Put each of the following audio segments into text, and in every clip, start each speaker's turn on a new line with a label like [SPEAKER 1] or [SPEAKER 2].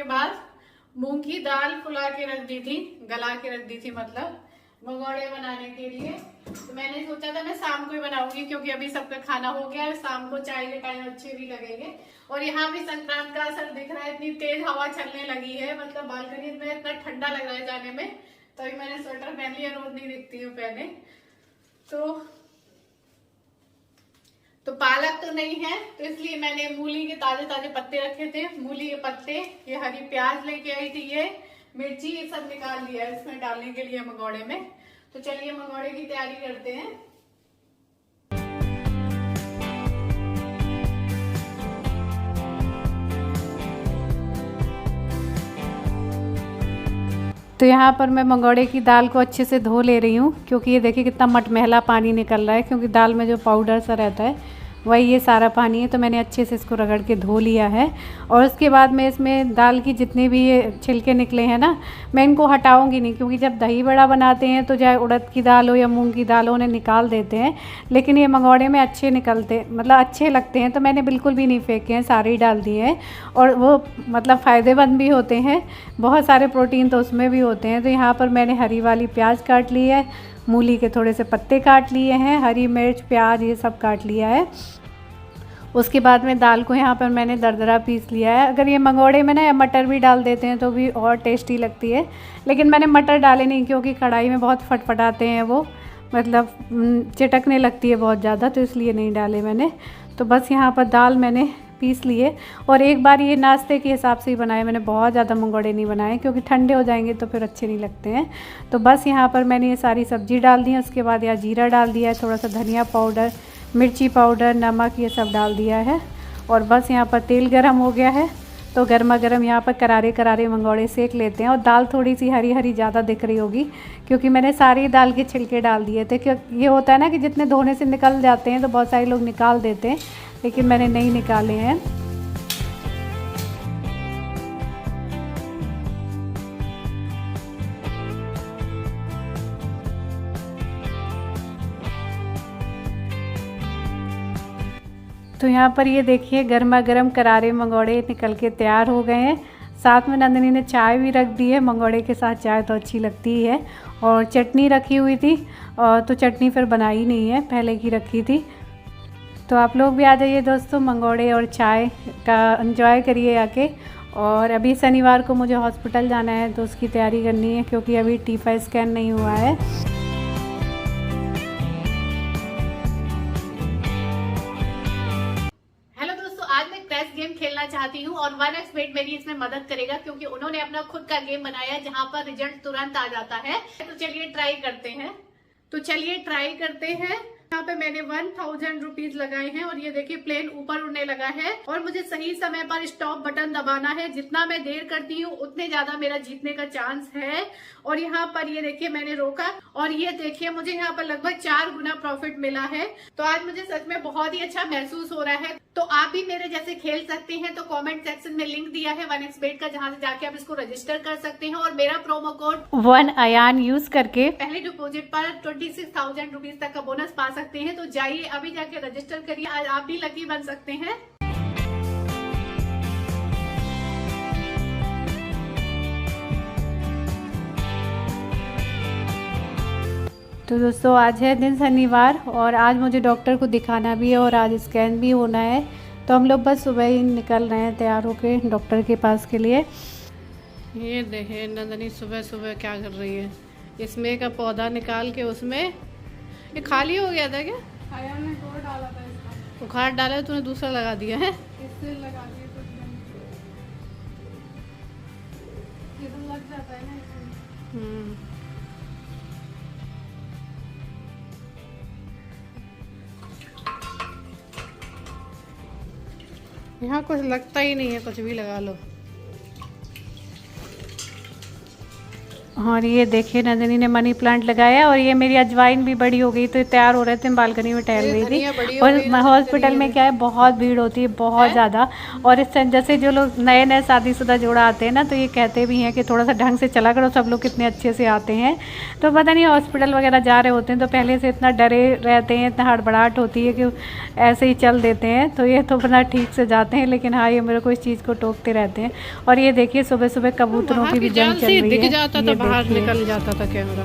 [SPEAKER 1] बाद मूंग की दाल फुला के रख दी थी, गला के रख दी थी, मतलब मंगोड़े बनाने के लिए। तो मैंने सोचा था मैं शाम को ही बनाऊंगी क्योंकि अभी सबका खाना हो गया है, शाम को चाय के टाइम अच्छे भी लगेंगे। और यहाँ भी संक्रांत का असर दिख रहा है, इतनी तेज हवा चलने लगी है, मतलब बालकनी में इतना ठंडा लग रहा है जाने में। तो अभी मैंने स्वेटर पहन लिया, रोज नहीं दिखती हूँ पहने। तो पालक तो नहीं है, तो इसलिए मैंने मूली के ताजे ताजे पत्ते रखे थे, मूली के पत्ते, ये हरी प्याज लेके आई थी, ये मिर्ची, ये सब निकाल लिया है इसमें डालने के लिए मंगोड़े में। तो चलिए मंगोड़े की तैयारी करते हैं। तो यहाँ पर मैं मंगोड़े की दाल को अच्छे से धो ले रही हूँ, क्योंकि ये देखिए कितना मटमैला पानी निकल रहा है, क्योंकि दाल में जो पाउडर सा रहता है वही ये सारा पानी है। तो मैंने अच्छे से इसको रगड़ के धो लिया है। और उसके बाद मैं इसमें दाल की जितने भी ये छिलके निकले हैं ना, मैं इनको हटाऊंगी नहीं, क्योंकि जब दही बड़ा बनाते हैं तो चाहे उड़द की दाल हो या मूंग की दाल हो, उन्हें निकाल देते हैं, लेकिन ये मंगोड़े में अच्छे निकलते, मतलब अच्छे लगते हैं। तो मैंने बिल्कुल भी नहीं फेंके हैं, सारे ही डाल दिए हैं। और वो मतलब फ़ायदेमंद भी होते हैं, बहुत सारे प्रोटीन तो उसमें भी होते हैं। तो यहाँ पर मैंने हरी वाली प्याज काट ली है, मूली के थोड़े से पत्ते काट लिए हैं, हरी मिर्च, प्याज, ये सब काट लिया है। उसके बाद में दाल को यहाँ पर मैंने दरदरा पीस लिया है। अगर ये मंगोड़े में ना या मटर भी डाल देते हैं तो भी और टेस्टी लगती है, लेकिन मैंने मटर डाले नहीं, क्योंकि कढ़ाई में बहुत फटफटाते हैं वो, मतलब चटकने लगती है बहुत ज़्यादा, तो इसलिए नहीं डाले मैंने। तो बस यहाँ पर दाल मैंने पीस लिए। और एक बार ये नाश्ते के हिसाब से ही बनाए मैंने, बहुत ज़्यादा मंगोड़े नहीं बनाए, क्योंकि ठंडे हो जाएंगे तो फिर अच्छे नहीं लगते हैं। तो बस यहाँ पर मैंने ये सारी सब्ज़ी डाल दी है। उसके बाद यहाँ जीरा डाल दिया है, थोड़ा सा धनिया पाउडर, मिर्ची पाउडर, नमक, ये सब डाल दिया है। और बस यहाँ पर तेल गरम हो गया है, तो गर्मा गर्म यहाँ पर करारे करारे मंगोड़े सेक लेते हैं। और दाल थोड़ी सी हरी हरी ज़्यादा दिख रही होगी, क्योंकि मैंने सारी दाल के छिलके डाल दिए थे। क्योंकि ये होता है ना कि जितने धोने से निकल जाते हैं तो बहुत सारे लोग निकाल देते हैं, लेकिन मैंने नहीं निकाले हैं। तो यहाँ पर ये देखिए गर्मा गर्म करारे मंगोड़े निकल के तैयार हो गए हैं। साथ में नंदिनी ने चाय भी रख दी है, मंगोड़े के साथ चाय तो अच्छी लगती ही है। और चटनी रखी हुई थी, और तो चटनी फिर बनाई नहीं है, पहले की रखी थी। तो आप लोग भी आ जाइए दोस्तों, मंगोड़े और चाय का एंजॉय करिए आके। और अभी शनिवार को मुझे हॉस्पिटल जाना है, तो उसकी तैयारी करनी है, क्योंकि अभी T5 स्कैन नहीं हुआ है। गेम खेलना चाहती हूँ और 1xBet मेरी इसमें मदद करेगा, क्योंकि उन्होंने अपना खुद का गेम बनाया है जहां पर रिजल्ट तुरंत आ जाता है। तो चलिए ट्राई करते हैं। यहाँ पे मैंने 1000 रुपीज लगाए हैं, और ये देखिए प्लेन ऊपर उड़ने लगा है। और मुझे सही समय पर स्टॉप बटन दबाना है, जितना मैं देर करती हूँ उतने ज्यादा मेरा जीतने का चांस है। और यहाँ पर ये देखिए मैंने रोका, और ये देखिए मुझे यहाँ पर लगभग 4 गुना प्रॉफिट मिला है। तो आज मुझे सच में बहुत ही अच्छा महसूस हो रहा है। तो आप भी मेरे जैसे खेल सकते हैं, तो कमेंट सेक्शन में लिंक दिया है 1xBet का, जहां से जाके आप इसको रजिस्टर कर सकते हैं। और मेरा प्रोमो कोड 1AYAN यूज करके पहले डिपॉजिट पर 26,000 रुपीज तक का बोनस पा सकते हैं। तो जाइए अभी जाके रजिस्टर करिए, आज आप भी लकी बन सकते हैं। तो दोस्तों आज है दिन शनिवार, और आज मुझे डॉक्टर को दिखाना भी है, और आज स्कैन भी होना है। तो हम लोग बस सुबह ही निकल रहे हैं तैयार होके डॉक्टर के पास के लिए। ये देखिए नंदनी सुबह सुबह क्या कर रही है, इसमें का पौधा निकाल के उसमें, ये खाली हो गया था क्या? ने और डाला था इसका, उखाड़ डाला, तूने दूसरा लगा दिया है। इससे लगा दिया कुछ दिन, ये तो लग जाता है ना इसमें। यहाँ कुछ लगता ही नहीं है, कुछ भी लगा लो। और ये देखिए नंदिनी ने मनी प्लांट लगाया और ये मेरी अजवाइन भी बड़ी हो गई तो तैयार हो रहे थे, बालकनी में टहल रही थी। और हॉस्पिटल में क्या है बहुत भीड़ होती है बहुत ज़्यादा। और इस टाइम जैसे जो लोग नए नए शादीशुदा जोड़ा आते हैं ना तो ये कहते भी हैं कि थोड़ा सा ढंग से चला करो, सब लोग कितने अच्छे से आते हैं। तो पता नहीं हॉस्पिटल वगैरह जा रहे होते हैं तो पहले से इतना डरे रहते हैं, इतना हड़बड़ाहट होती है कि ऐसे ही चल देते हैं। तो ये तो अपना ठीक से जाते हैं, लेकिन हाँ ये मेरे को इस चीज़ को टोकते रहते हैं। और ये देखिए सुबह सुबह कबूतरों की भी जंग चल रही है,
[SPEAKER 2] दिख जाता तो बाहर निकल जाता था कैमरा।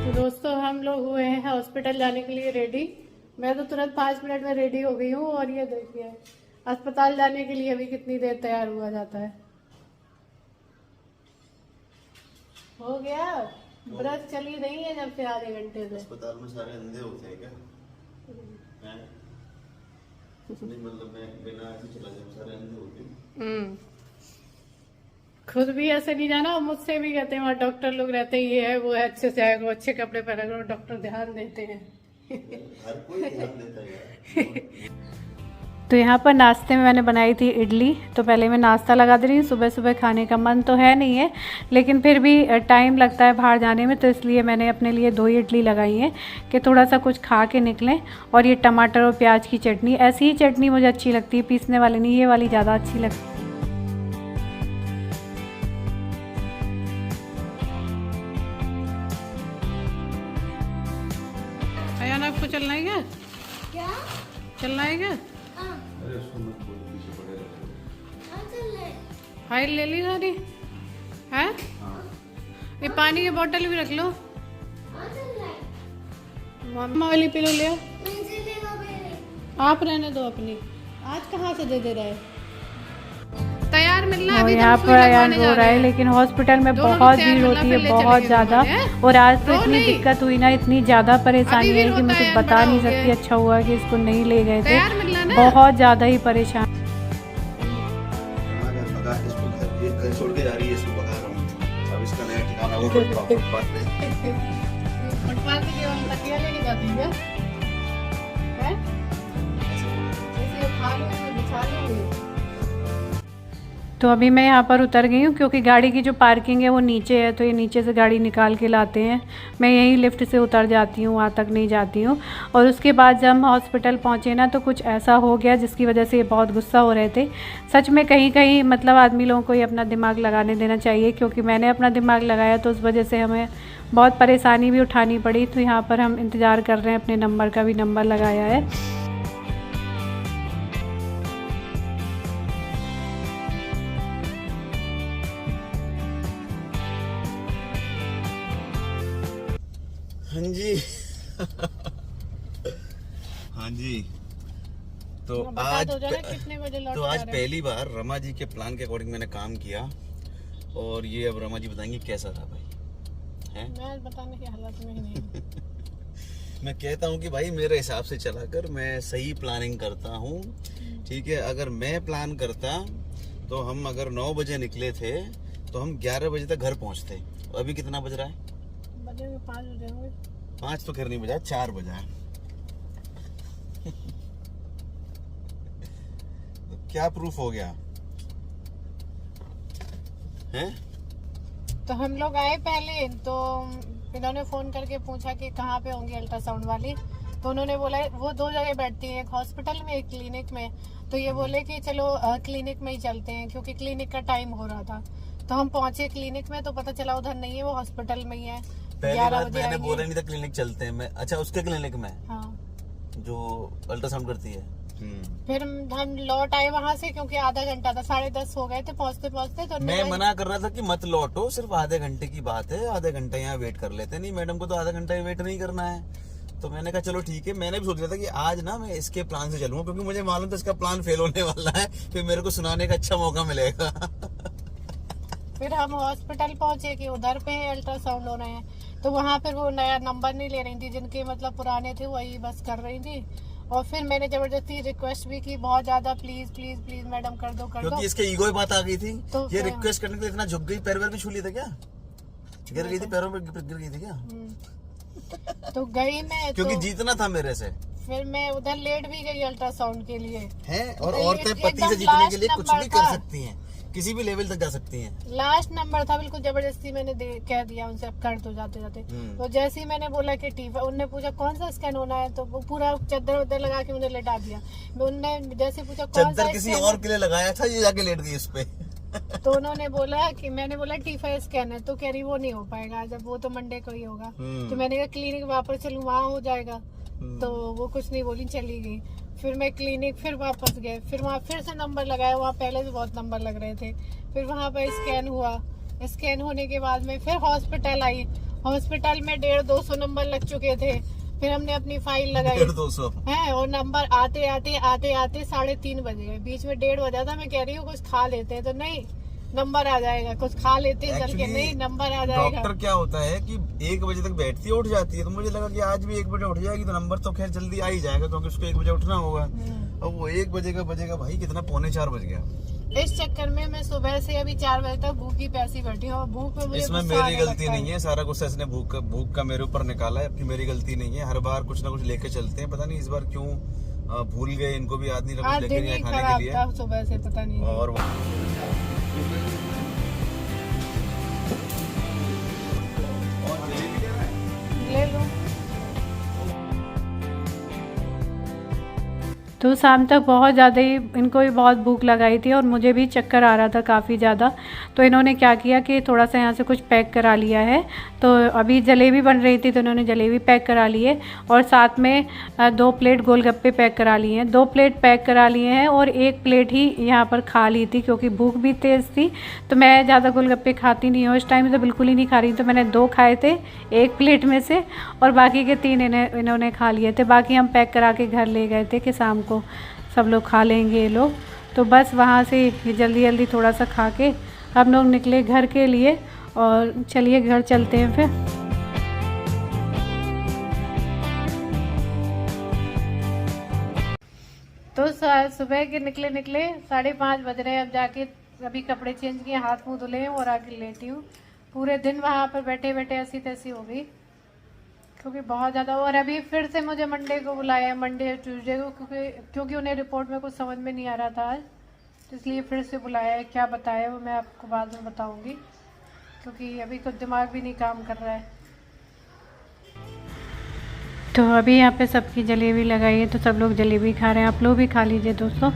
[SPEAKER 2] तो दोस्तों हम लोग हुए हैं हॉस्पिटल जाने के लिए रेडी। मैं तो तुरंत 5 मिनट में रेडी हो गई हूँ। और ये देखिए अस्पताल जाने के लिए अभी कितनी देर तैयार हुआ जाता है। हो गया ब्रश चली नहीं है जब से आधे घंटे से।
[SPEAKER 3] अस्पताल में सारे अंधे होते हैं क्या? हैं? नहीं मतलब मैं बिना ऐसे चला जाऊं सारे अंधे होते हैं।
[SPEAKER 2] खुद भी ऐसे नहीं जाना और मुझसे भी कहते हैं वहाँ डॉक्टर लोग रहते हैं, ये है वो है, अच्छे से आएगा, अच्छे कपड़े पहना करो, डॉक्टर ध्यान देते हैं।
[SPEAKER 3] हर कोई ध्यान देता है यार।
[SPEAKER 1] तो यहाँ पर नाश्ते में मैंने बनाई थी इडली। तो पहले मैं नाश्ता लगा दे रही हूँ, सुबह सुबह खाने का मन तो है नहीं है लेकिन फिर भी टाइम लगता है बाहर जाने में, तो इसलिए मैंने अपने लिए 2 इडली लगाई हैं कि थोड़ा सा कुछ खा के निकलें। और ये टमाटर और प्याज की चटनी, ऐसी ही चटनी मुझे अच्छी लगती है, पीसने वाली नहीं, ये वाली ज़्यादा अच्छी लगती है।
[SPEAKER 2] अयान आपको चलना है क्या?
[SPEAKER 4] क्या?
[SPEAKER 2] चलना है क्या?
[SPEAKER 4] हाँ,
[SPEAKER 3] अरे उसको मत बोल, पीछे पड़े रहते
[SPEAKER 4] हाँ चल रहे।
[SPEAKER 2] फाइल ले ली सारी है? ये पानी की बोतल भी रख लो।
[SPEAKER 4] हाँ चल रहे।
[SPEAKER 2] मामा वाली पिलो ले आओ।
[SPEAKER 4] मुझे दे दो मेरे।
[SPEAKER 2] आप रहने दो अपनी। आज कहाँ से दे रहा है? तैयार मिलना है
[SPEAKER 1] और
[SPEAKER 2] अभी।
[SPEAKER 1] यहाँ पर अयान रो रहा है, लेकिन हॉस्पिटल में बहुत भीड़ होती है बहुत ज़्यादा। और आज तो इतनी दिक्कत हुई ना, इतनी ज़्यादा परेशानी है कि मैं कुछ बता नहीं सकती। अच्छा हुआ कि इसको नहीं ले गए थे, बहुत ज़्यादा ही परेशान।
[SPEAKER 3] इसको घर छोड़ के जा रही है, इसको भगा रहा हूँ। अब इसका नया ठिकाना वो फुटपाथ पे।
[SPEAKER 2] फुटपाथ के केवल तकिया लेके जाती है हैं? जैसे खा लो बिछा लो।
[SPEAKER 1] तो अभी मैं यहाँ पर उतर गई हूँ क्योंकि गाड़ी की जो पार्किंग है वो नीचे है, तो ये नीचे से गाड़ी निकाल के लाते हैं। मैं यहीं लिफ्ट से उतर जाती हूँ, वहाँ तक नहीं जाती हूँ। और उसके बाद जब हम हॉस्पिटल पहुँचे ना तो कुछ ऐसा हो गया जिसकी वजह से ये बहुत गुस्सा हो रहे थे। सच में कहीं कहीं मतलब आदमी लोगों को ही अपना दिमाग लगाने देना चाहिए, क्योंकि मैंने अपना दिमाग लगाया तो उस वजह से हमें बहुत परेशानी भी उठानी पड़ी। तो यहाँ पर हम इंतज़ार कर रहे हैं, अपने नंबर का भी नंबर लगाया है।
[SPEAKER 3] हाँ जी। हाँ जी। तो आज
[SPEAKER 2] कितने बजे लौट
[SPEAKER 3] तो आज पहली बार रमा जी के प्लान के अकॉर्डिंग मैंने काम किया। और ये अब रमा जी बताएंगे कैसा था भाई। हैं?
[SPEAKER 2] मैं बताने की हालत में ही नहीं।
[SPEAKER 3] मैं कहता हूँ कि भाई मेरे हिसाब से चला कर, मैं सही प्लानिंग करता हूँ। ठीक है, अगर मैं प्लान करता तो हम अगर 9 बजे निकले थे तो हम 11 बजे तक घर पहुँचते। अभी कितना बज रहा है?
[SPEAKER 2] बजे 5 बजे होंगे।
[SPEAKER 3] 5 तो खैर नहीं बजा, 4 बजा है। तो क्या प्रूफ हो गया हैं?
[SPEAKER 2] तो हम लोग आए पहले, तो इन्होंने फोन करके पूछा कि कहाँ पे होंगी अल्ट्रासाउंड वाली। तो उन्होंने बोला वो 2 जगह बैठती हैं, एक हॉस्पिटल में एक क्लिनिक में। तो ये बोले कि चलो क्लिनिक में ही चलते हैं, क्योंकि क्लिनिक का टाइम हो रहा था। तो हम पहुंचे क्लिनिक में तो पता चला उधर नहीं है, वो हॉस्पिटल में ही है।
[SPEAKER 3] पहली बात मैंने बोला नहीं था क्लिनिक चलते हैं। मैं अच्छा उसके क्लिनिक में
[SPEAKER 2] हाँ,
[SPEAKER 3] जो अल्ट्रासाउंड करती है।
[SPEAKER 2] फिर हम लौट आए वहाँ से, क्योंकि आधा घंटा था, 10:30 हो गए थे पहुँचते पहुँचते। तो
[SPEAKER 3] मैं मना कर रहा था कि मत लौटो, सिर्फ आधे घंटे की बात है, आधे घंटे यहाँ वेट कर लेते। नहीं मैडम को तो आधा घंटा वेट नहीं करना है। तो मैंने कहा चलो ठीक है। मैंने भी सोच रहा था कि आज ना मैं इसके प्लान से चलूंगा, क्योंकि मुझे मालूम था इसका प्लान फेल होने वाला है, फिर मेरे को सुनाने का अच्छा मौका मिलेगा।
[SPEAKER 2] फिर हम हॉस्पिटल पहुँचे कि उधर पे अल्ट्रासाउंड हो रहे हैं। तो वहाँ फिर वो नया नंबर नहीं ले रही थी, जिनके मतलब पुराने थे वही बस कर रही थी। और फिर मैंने जबरदस्ती रिक्वेस्ट भी की बहुत ज्यादा, प्लीज प्लीज प्लीज मैडम कर दो कर दो।
[SPEAKER 3] क्योंकि इसके ईगो बात आ गई थी।
[SPEAKER 2] तो
[SPEAKER 3] ये रिक्वेस्ट करने के लिए इतना झुक गई, पैर वैर भी छू लिए थे क्या? गिर गई थी, पैरों पे गिर गई थी क्या?
[SPEAKER 2] तो गई मैं
[SPEAKER 3] क्योंकि
[SPEAKER 2] तो,
[SPEAKER 3] जीतना था मेरे से।
[SPEAKER 2] फिर मैं उधर लेट भी गई अल्ट्रासाउंड के लिए
[SPEAKER 3] है। और
[SPEAKER 2] तो
[SPEAKER 3] औरतें
[SPEAKER 2] ये
[SPEAKER 3] पति से
[SPEAKER 2] एकदम
[SPEAKER 3] जीतने के लिए
[SPEAKER 2] last
[SPEAKER 3] कुछ भी
[SPEAKER 2] number
[SPEAKER 3] कर
[SPEAKER 2] था।
[SPEAKER 3] सकती हैं, किसी भी लेवल तक जा सकती हैं।
[SPEAKER 2] लास्ट नंबर था, बिल्कुल जबरदस्ती मैंने कह दिया उनसे, अब कर दो जाते जाते। तो जैसे ही मैंने बोला कि टीफा, उनने पूछा कौन सा स्कैन होना है, तो वो पूरा चादर उधर लगा के मुझे लेटा दिया। उनने जैसे पूछा कौन सा
[SPEAKER 3] चादर किसी
[SPEAKER 2] स्कैन
[SPEAKER 3] और के लिए लगाया था, ये जाके लेट गई उस पे।
[SPEAKER 2] तो उन्होंने बोला कि, मैंने बोला टीफा स्कैन है, तो कह रही वो नहीं हो पाएगा, जब वो तो मंडे को ही होगा। तो मैंने कहा क्लिनिक वापस चलूँ, वहाँ हो जाएगा। तो वो कुछ नहीं बोली, चली गई। फिर मैं क्लिनिक फिर वापस गए, फिर वहाँ फिर से नंबर लगाया, वहाँ पहले से बहुत नंबर लग रहे थे। फिर वहाँ पर स्कैन हुआ, स्कैन होने के बाद में फिर हॉस्पिटल आई। हॉस्पिटल में 150-200 नंबर लग चुके थे। फिर हमने अपनी फाइल लगाई
[SPEAKER 3] 150
[SPEAKER 2] है, और नंबर आते आते 3:30 बज गए। बीच में 1:30 बजा था, मैं कह रही हूँ कुछ खा लेते हैं, तो नहीं नंबर आ जाएगा, कुछ खा लेते हैं चल के, नहीं नंबर आ जाएगा।
[SPEAKER 3] डॉक्टर क्या होता है कि 1 बजे तक बैठती है, उठ जाती है, तो मुझे लगा कि आज भी 1 बजे उठ जाएगी तो नंबर तो खैर जल्दी आ ही जाएगा, क्योंकि उसको 1 बजे उठना होगा। अब वो 1 बजे का बजेगा भाई, कितना 3:45 बज गया।
[SPEAKER 2] इस चक्कर में मैं सुबह से अभी 4 बजे तक भूखी प्यासी बैठी हूँ, और भूख में मुझे
[SPEAKER 3] इसमें
[SPEAKER 2] गुस्सा
[SPEAKER 3] मेरी
[SPEAKER 2] आने
[SPEAKER 3] गलती
[SPEAKER 2] लगता है।
[SPEAKER 3] नहीं है, सारा गुस्सा इसने भूख का मेरे ऊपर निकाला है, अपनी मेरी गलती नहीं है। हर बार कुछ ना कुछ लेके चलते हैं, पता नहीं इस बार क्यों भूल गए, इनको भी याद नहीं रहा
[SPEAKER 2] आज
[SPEAKER 3] कुछ
[SPEAKER 2] दिन
[SPEAKER 3] लेके
[SPEAKER 2] ही
[SPEAKER 3] खाने के
[SPEAKER 2] खराब
[SPEAKER 3] लिए।
[SPEAKER 2] था सुबह से, पता नहीं है।
[SPEAKER 3] और
[SPEAKER 2] ले लो।
[SPEAKER 1] तो शाम तक बहुत ज़्यादा ही इनको भी बहुत भूख लगाई थी और मुझे भी चक्कर आ रहा था काफ़ी ज़्यादा। तो इन्होंने क्या किया कि थोड़ा सा यहाँ से कुछ पैक करा लिया है। तो अभी जलेबी बन रही थी तो इन्होंने जलेबी पैक करा ली है, और साथ में 2 प्लेट गोलगप्पे पैक करा लिए हैं। 2 प्लेट पैक करा लिए हैं और 1 प्लेट ही यहाँ पर खा ली थी, क्योंकि भूख भी तेज़ थी। तो मैं ज़्यादा गोलगप्पे खाती नहीं हूँ, इस टाइम तो बिल्कुल ही नहीं खा रही, तो मैंने 2 खाए थे 1 प्लेट में से, और बाकी के 3 इन्होंने खा लिए थे। बाकी हम पैक करा के घर ले गए थे कि शाम को सब लोग खा लेंगे ये लोग। तो बस वहाँ से जल्दी जल्दी थोड़ा सा खा के हम लोग निकले घर के लिए, और चलिए घर चलते हैं फिर। तो सुबह के निकले 5:30 बज रहे हैं। अब जाके अभी कपड़े चेंज किए, हाथ मुँह धुले हैं और आके लेटी हूँ। पूरे दिन वहाँ पर बैठे बैठे ऐसी तैसी हो गई, क्योंकि बहुत ज़्यादा। और अभी फिर से मुझे मंडे को बुलाया है, मंडे ट्यूसडे को, क्योंकि उन्हें रिपोर्ट में कुछ समझ में नहीं आ रहा था आज, तो इसलिए फिर से बुलाया है। क्या बताया वो मैं आपको बाद में बताऊंगी, क्योंकि अभी कुछ दिमाग भी नहीं काम कर रहा है। तो अभी यहाँ पे सबकी जलेबी लगाई है, तो सब लोग जलेबी खा रहे हैं। आप लोग भी खा लीजिए दोस्तों,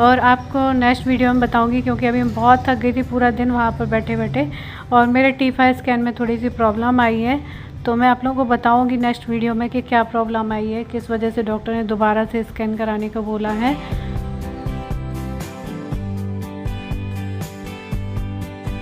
[SPEAKER 1] और आपको नेक्स्ट वीडियो में बताऊंगी, क्योंकि अभी मैं बहुत थक गई थी पूरा दिन वहाँ पर बैठे बैठे, और मेरे टीफा स्कैन में थोड़ी सी प्रॉब्लम आई है। तो मैं आप लोगों को बताऊंगी नेक्स्ट वीडियो में कि क्या प्रॉब्लम आई है, किस वजह से डॉक्टर ने दोबारा से स्कैन कराने को बोला है।